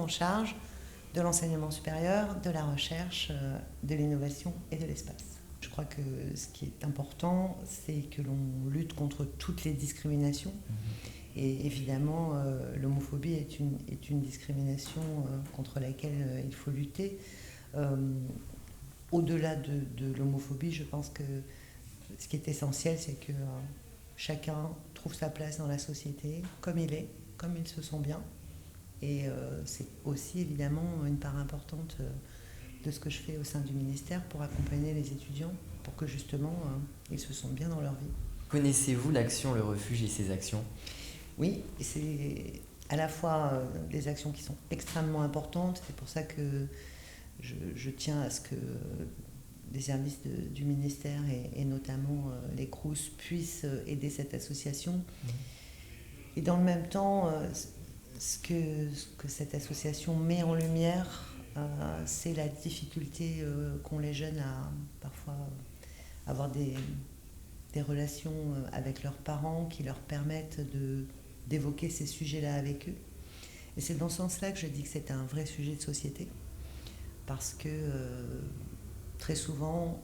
en charge de l'enseignement supérieur, de la recherche, de l'innovation et de l'espace. Je crois que ce qui est important, c'est que l'on lutte contre toutes les discriminations. Et évidemment, l'homophobie est une discrimination contre laquelle il faut lutter. Au-delà de l'homophobie, je pense que ce qui est essentiel, c'est que chacun trouve sa place dans la société, comme il est, comme il se sent bien. Et c'est aussi évidemment une part importante de ce que je fais au sein du ministère pour accompagner les étudiants, pour que justement ils se sentent bien dans leur vie. Connaissez-vous l'action Le Refuge et ses actions ? Oui, c'est à la fois des actions qui sont extrêmement importantes. C'est pour ça que je tiens à ce que les services du ministère et notamment les CROUS puissent aider cette association. Et dans le même temps, ce que cette association met en lumière, c'est la difficulté qu'ont les jeunes à parfois avoir des relations avec leurs parents qui leur permettent d'évoquer ces sujets-là avec eux. Et c'est dans ce sens-là que je dis que c'est un vrai sujet de société, parce que très souvent,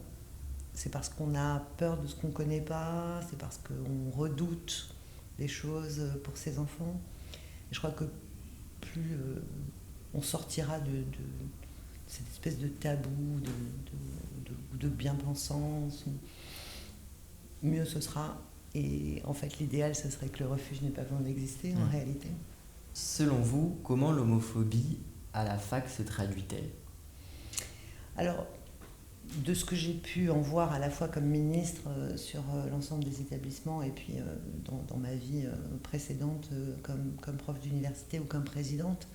c'est parce qu'on a peur de ce qu'on ne connaît pas, c'est parce qu'on redoute des choses pour ses enfants. Et je crois que plus on sortira de cette espèce de tabou, de bien-pensance, mieux ce sera. Et en fait, l'idéal, ce serait que le refuge n'ait pas besoin d'exister en réalité. Selon vous, comment l'homophobie à la fac se traduit-elle ? Alors, de ce que j'ai pu en voir à la fois comme ministre sur l'ensemble des établissements et puis dans ma vie précédente comme prof d'université ou comme présidente,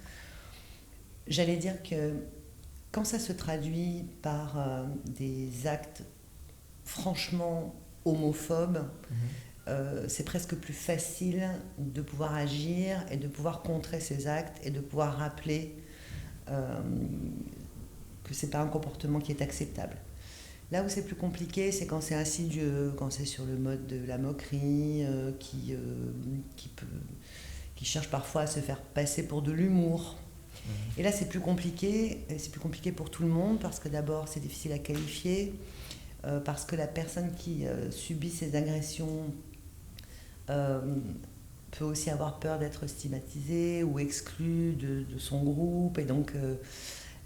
j'allais dire que quand ça se traduit par des actes franchement homophobes, c'est presque plus facile de pouvoir agir et de pouvoir contrer ces actes et de pouvoir rappeler que c'est pas un comportement qui est acceptable. Là où c'est plus compliqué, c'est quand c'est insidieux, quand c'est sur le mode de la moquerie, qui cherche parfois à se faire passer pour de l'humour. Et là, c'est plus compliqué, et c'est plus compliqué pour tout le monde, parce que d'abord, c'est difficile à qualifier, parce que la personne qui subit ces agressions peut aussi avoir peur d'être stigmatisée ou exclue de son groupe, et donc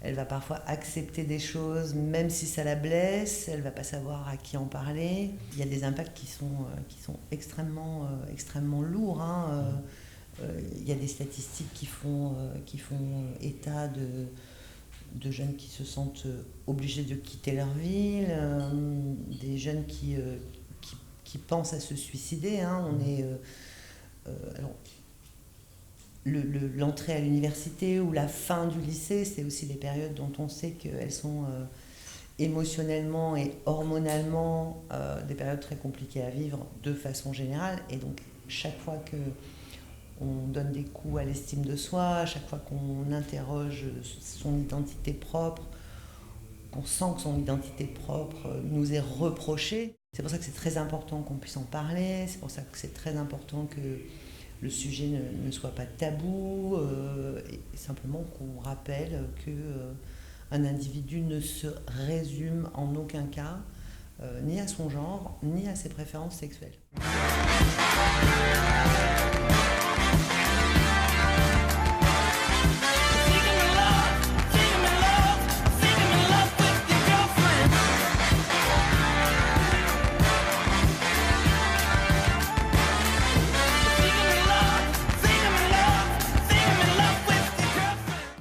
elle va parfois accepter des choses, même si ça la blesse, elle ne va pas savoir à qui en parler. Il y a des impacts qui sont extrêmement lourds. Il y a des statistiques qui font état de jeunes qui se sentent obligés de quitter leur ville, des jeunes qui pensent à se suicider. Alors, l'entrée à l'université ou la fin du lycée, c'est aussi des périodes dont on sait qu'elles sont émotionnellement et hormonalement des périodes très compliquées à vivre de façon générale. Et donc, chaque fois qu'on donne des coups à l'estime de soi, à chaque fois qu'on interroge son identité propre, qu'on sent que son identité propre nous est reprochée, c'est pour ça que c'est très important qu'on puisse en parler, c'est pour ça que c'est très important que le sujet ne soit pas tabou, et simplement qu'on rappelle qu'un individu ne se résume en aucun cas ni à son genre, ni à ses préférences sexuelles.